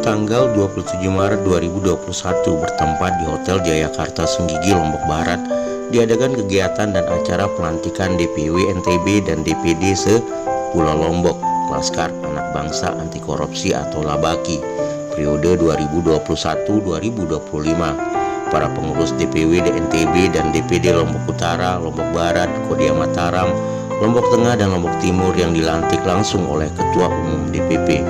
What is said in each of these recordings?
tanggal 27 Maret 2021 bertempat di Hotel Jayakarta Senggigi, Lombok Barat, diadakan kegiatan dan acara pelantikan DPW NTB dan DPD se-Pulau Lombok, Laskar Anak Bangsa Anti Korupsi atau LABAKI, periode 2021-2025. Para pengurus DPW NTB dan DPD Lombok Utara, Lombok Barat, Kodia Mataram, Lombok Tengah, dan Lombok Timur yang dilantik langsung oleh Ketua Umum DPP.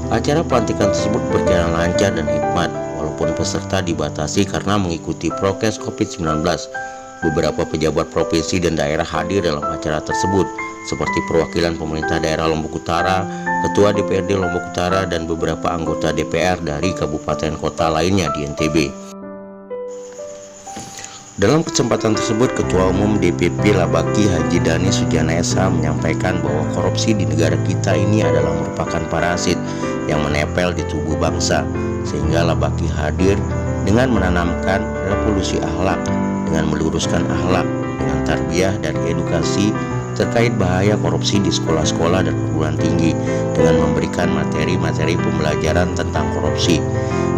Acara pelantikan tersebut berjalan lancar dan hikmat, walaupun peserta dibatasi karena mengikuti prokes COVID-19. Beberapa pejabat provinsi dan daerah hadir dalam acara tersebut, seperti perwakilan pemerintah daerah Lombok Utara, Ketua DPRD Lombok Utara, dan beberapa anggota DPR dari kabupaten kota lainnya di NTB. Dalam kesempatan tersebut, Ketua Umum DPP LABAKI Haji Dhani Sujana Esa menyampaikan bahwa korupsi di negara kita ini adalah merupakan parasit yang menempel di tubuh bangsa, sehingga LABAKI hadir dengan menanamkan revolusi akhlak, dengan meluruskan akhlak, dengan tarbiyah dan edukasi terkait bahaya korupsi di sekolah-sekolah dan perguruan tinggi, dengan memberikan materi-materi pembelajaran tentang korupsi.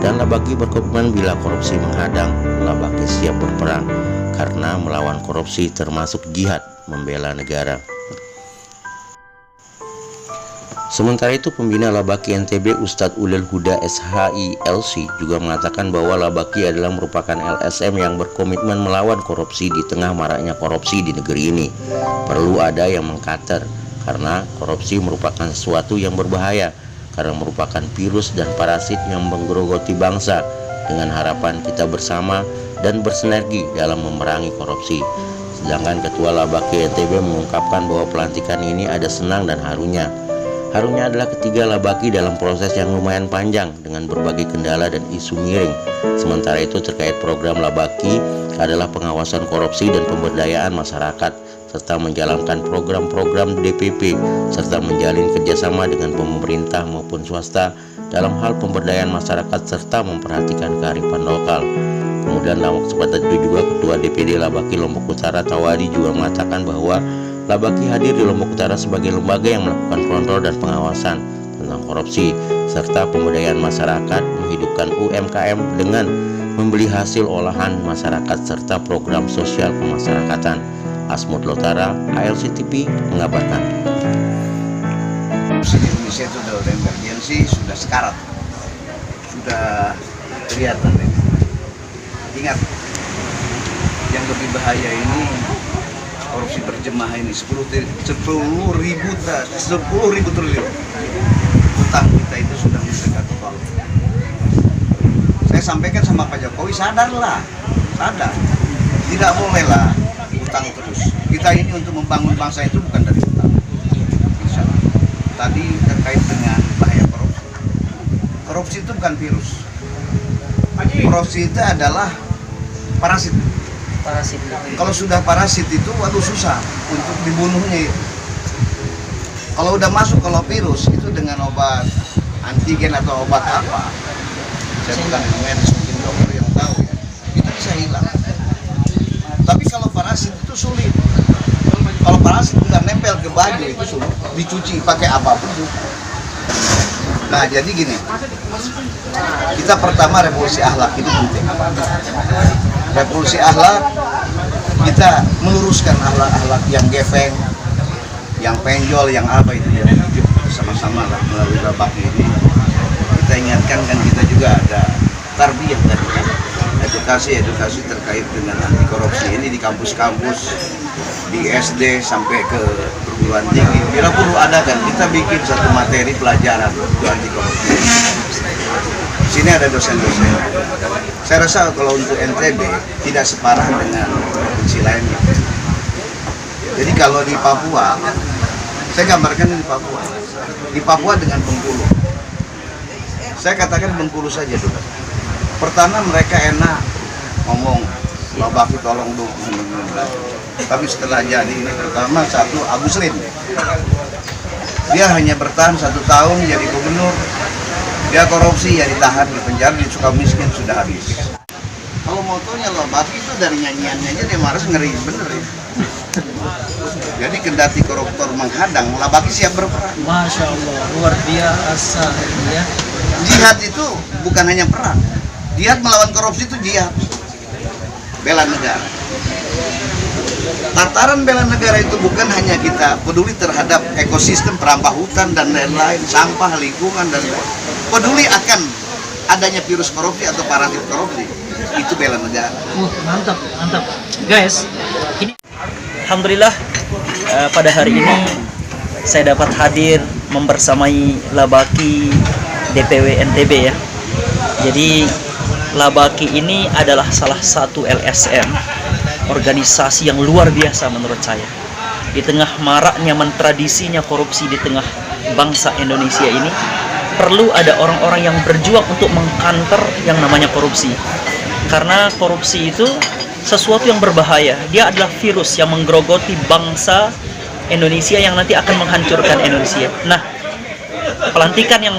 Dan LABAKI berkomitmen bila korupsi menghadang, LABAKI siap berperang, karena melawan korupsi termasuk jihad membela negara. Sementara itu, pembina LABAKI NTB Ustadz Ulil Huda SHI LC juga mengatakan bahwa LABAKI adalah merupakan LSM yang berkomitmen melawan korupsi di tengah maraknya korupsi di negeri ini. Perlu ada yang mengkater, karena korupsi merupakan sesuatu yang berbahaya, karena merupakan virus dan parasit yang menggerogoti bangsa, dengan harapan kita bersama dan bersinergi dalam memerangi korupsi. Sedangkan Ketua LABAKI NTB mengungkapkan bahwa pelantikan ini ada senang dan harunya. Harunya adalah ketiga LABAKI dalam proses yang lumayan panjang dengan berbagai kendala dan isu miring. Sementara itu, terkait program LABAKI adalah pengawasan korupsi dan pemberdayaan masyarakat, serta menjalankan program-program DPP, serta menjalin kerjasama dengan pemerintah maupun swasta dalam hal pemberdayaan masyarakat serta memperhatikan kearifan lokal. Kemudian dalam kesempatan itu juga Ketua DPD LABAKI Lombok Utara Tawadi juga mengatakan bahwa LABAKI hadir di Lombok Utara sebagai lembaga yang melakukan kontrol dan pengawasan tentang korupsi serta pemberdayaan masyarakat, menghidupkan UMKM dengan membeli hasil olahan masyarakat serta program sosial kemasyarakatan. Asmud Lotara, ALC TV mengabarkan. Di Indonesia itu dalam emergensi sudah sekarat, sudah kelihatan. Ingat, yang lebih bahaya ini korupsi berjemaah ini 10.000 triliun. Utang kita itu sudah mendekati tol. Saya sampaikan sama Pak Jokowi, sadarlah, sadar. Tidak bolehlah utang terus. Kita ini untuk membangun bangsa itu bukan dari utang. Tadi terkait dengan bahaya korupsi. Korupsi itu bukan virus. Korupsi itu adalah parasit. Kalau sudah parasit itu, waduh susah untuk dibunuhnya itu. Kalau udah masuk, kalau virus itu dengan obat antigen atau obat apa, saya bukan medis, mungkin dokter yang tahu ya, itu bisa hilang. Tapi kalau parasit itu sulit. Kalau parasit nggak nempel ke baju itu sulit, dicuci pakai apapun juga. Nah jadi gini, kita pertama revolusi akhlak itu penting. Revolusi akhlak, kita meluruskan akhlak-akhlak yang geveng, yang penjol, yang apa itu ya, sama-sama lah melalui LABAKI ini. Kita ingatkan, kan kita juga ada tarbiyah tadi, edukasi terkait dengan anti korupsi ini di kampus-kampus, di SD sampai ke perguruan tinggi. Bila perlu ada kan kita bikin satu materi pelajaran untuk anti korupsi. Di sini ada dosen-dosen. Saya rasa kalau untuk NTB tidak separah dengan provinsi lainnya. Jadi kalau di Papua, saya gambarkan di Papua. Di Papua dengan Bengkulu. Saya katakan Bengkulu saja dulu. Pertama mereka enak ngomong, LABAKI tolong dong. Tapi setelah jadi ini, pertama satu Agus Rin. Dia hanya bertahan 1 tahun jadi gubernur. Dia korupsi, ya ditahan di penjara, di Sukamiskin sudah habis. Kalau motonya LABAKI itu dari nyanyiannya aja dia marah, ngeri bener ya. Jadi kendati koruptor menghadang, Labaki siap berperang. Masya Allah, luar biasa ya. Jihad itu bukan hanya perang. Jihad melawan korupsi itu jihad. Bela negara. Tataran bela negara itu bukan hanya kita peduli terhadap ekosistem, perampah hutan dan lain-lain, sampah, lingkungan dan lain-lain. Peduli akan adanya virus korupsi atau parasit korupsi. Itu bela negara. Mantap, mantap. Guys, ini alhamdulillah pada hari ini saya dapat hadir membersamai Labaki DPW NTB ya. Jadi Labaki ini adalah salah satu LSM, organisasi yang luar biasa menurut saya. Di tengah maraknya mentradisinya korupsi di tengah bangsa Indonesia ini, perlu ada orang-orang yang berjuang untuk mengkanter yang namanya korupsi. Karena korupsi itu sesuatu yang berbahaya. Dia adalah virus yang menggerogoti bangsa Indonesia yang nanti akan menghancurkan Indonesia. Nah, pelantikan yang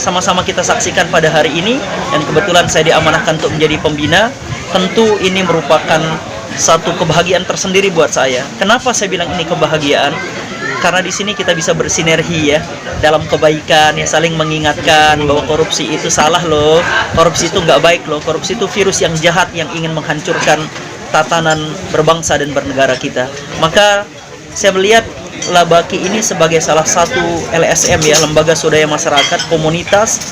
sama-sama kita saksikan pada hari ini, dan kebetulan saya diamanahkan untuk menjadi pembina, tentu ini merupakan satu kebahagiaan tersendiri buat saya. Kenapa saya bilang ini kebahagiaan? Karena di sini kita bisa bersinergi ya dalam kebaikan, ya saling mengingatkan bahwa korupsi itu salah loh, korupsi itu nggak baik loh, korupsi itu virus yang jahat yang ingin menghancurkan tatanan berbangsa dan bernegara kita. Maka saya melihat Labaki ini sebagai salah satu LSM ya, lembaga swadaya masyarakat, komunitas,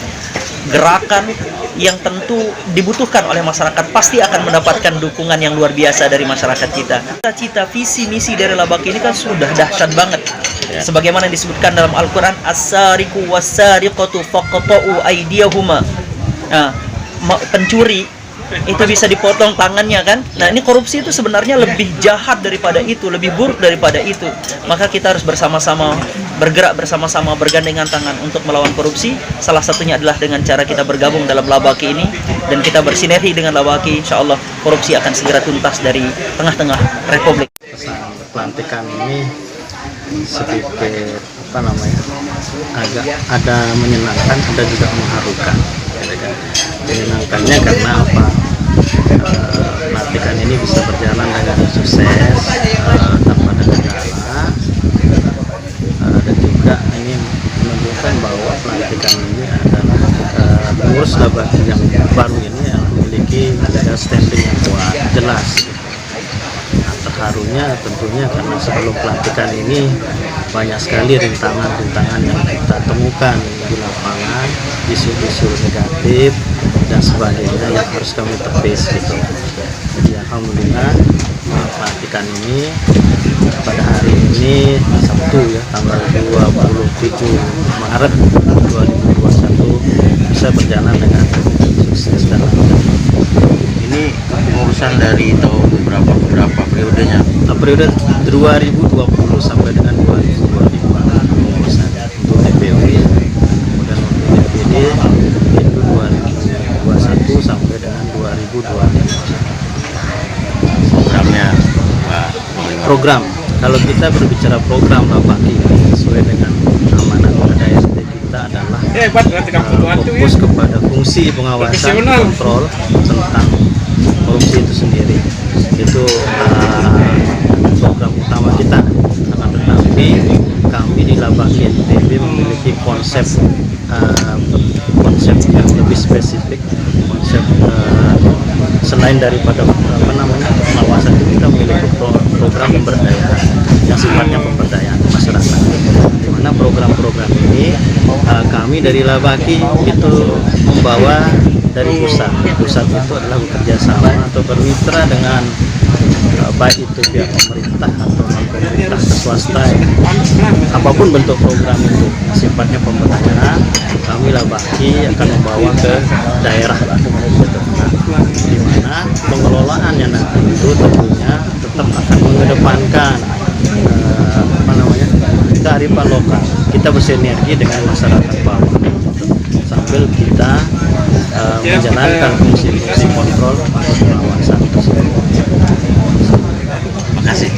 gerakan yang tentu dibutuhkan oleh masyarakat, pasti akan mendapatkan dukungan yang luar biasa dari masyarakat kita. Cita-cita, visi, misi dari Labaki ini kan sudah dahsyat banget. Sebagaimana yang disebutkan dalam Al-Quran, as-sariqu was-sariqatu faqta'u aydiyahuma. Nah, pencuri itu bisa dipotong tangannya kan. Nah, ini korupsi itu sebenarnya lebih jahat daripada itu, lebih buruk daripada itu. Maka kita harus bersama-sama bergerak, bersama-sama bergandengan tangan untuk melawan korupsi. Salah satunya adalah dengan cara kita bergabung dalam Labaki ini, dan kita bersinergi dengan Labaki. Insya Allah korupsi akan segera tuntas dari tengah-tengah Republik. Pelantikan ini sedikit agak ada menyenangkan, ada juga mengharukan. Menyenangkannya karena pelantikan ini bisa berjalan dengan sukses tanpa ada kendala, dan juga ini menunjukkan bahwa pelantikan ini adalah pengurus Labaki yang baru ini memiliki ada standing yang kuat, jelas. Terharunya tentunya karena sebelum pelantikan ini banyak sekali rintangan-rintangan yang kita temukan di lapangan, isu-isu negatif dan sebagainya yang harus kami tepis gitu. Jadi alhamdulillah pelantikan ini pada hari ini Sabtu ya, tanggal 27 Maret 2021 bisa berjalan dengan sukses dan lancar. Ini pengurusan dari tahun berapa ke berapa periodenya? Periode 2020 sampai dengan 2025 pengurusan untuk DPW, kemudian untuk DPD itu 2021 sampai dengan 2025. Programnya Pak Panglima. Program, kalau kita berbicara program Labaki sesuai dengan amanat KDRT kita adalah fokus kepada fungsi pengawasan kontrol tentang korupsi itu sendiri. Itu program utama kita. Akan tetapi kami di Labaki NTB memiliki konsep yang lebih spesifik, konsep selain daripada pengawasan itu kita memiliki program pemberdayaan yang sifatnya pemberdayaan masyarakat, di mana program-program ini kami dari Labaki itu membawa dari pusat itu adalah bekerja sama atau bermitra dengan baik itu pihak pemerintah atau non pemerintah ke swasta, apapun bentuk program itu sifatnya pemberdayaan, kami Labaki akan membawa ke daerah, di mana pengelolaannya nanti itu tentunya tetap akan mengedepankan kearifan lokal. Kita bersinergi dengan masyarakat bawah sambil kita menjalankan fungsi kontrol atau pengawasan tersebut. Terima kasih.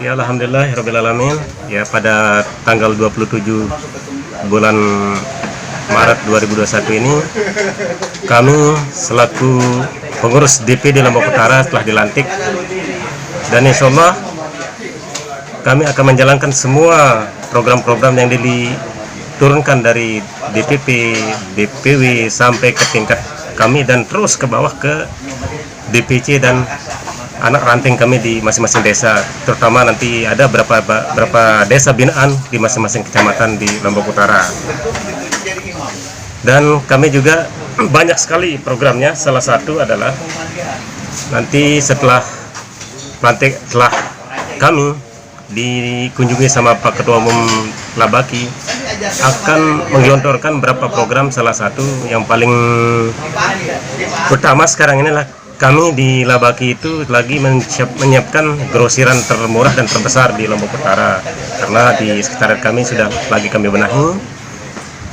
Ya alhamdulillahirrabbilalamin. Ya pada tanggal 27 bulan Maret 2021 ini kami selaku pengurus DPD Lombok Utara telah dilantik, dan insya Allah kami akan menjalankan semua program-program yang diturunkan dari DPP, DPW sampai ke tingkat kami dan terus ke bawah ke DPC dan anak ranting kami di masing-masing desa, terutama nanti ada berapa desa binaan di masing-masing kecamatan di Lombok Utara. Dan kami juga banyak sekali programnya. Salah satu adalah nanti setelah kami dikunjungi sama Pak Ketua Umum Labaki akan menggelontorkan beberapa program. Salah satu yang paling utama sekarang inilah kami di Labaki itu lagi menyiapkan grosiran termurah dan terbesar di Lombok Utara, karena di sekitar kami sudah lagi kami benahi.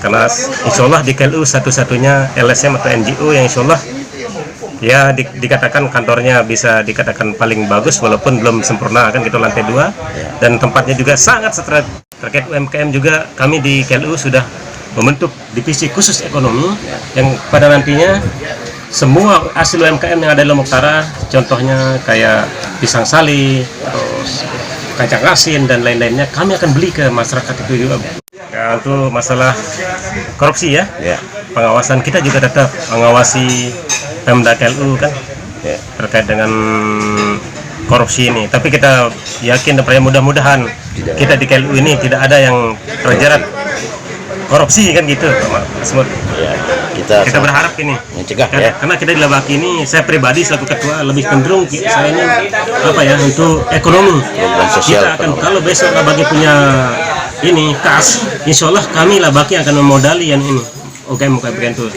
Karena insya Allah di KLU satu-satunya LSM atau NGO yang insya Allah ya dikatakan kantornya bisa dikatakan paling bagus walaupun belum sempurna, kan gitu, lantai 2, dan tempatnya juga sangat strategis. Terkait UMKM juga kami di KLU sudah membentuk divisi khusus ekonomi yang pada nantinya semua hasil UMKM yang ada di Lombok Utara, contohnya kayak pisang sali, terus kacang asin dan lain-lainnya, kami akan beli ke masyarakat itu juga. Ya, untuk masalah korupsi ya, pengawasan kita juga tetap mengawasi Pemda KLU kan, terkait dengan korupsi ini. Tapi kita yakin dan percaya mudah-mudahan kita di KLU ini tidak ada yang terjerat korupsi kan gitu, Pak Smut. Ya, kita berharap ini mencegah karena kita di Labaki ini, saya pribadi selaku ketua lebih cenderung saya ini apa ya, untuk ekonomi. Sosial, kita akan kalau besok Labaki punya ini kas, insya Allah kami Labaki akan memodali yang ini UKM itu.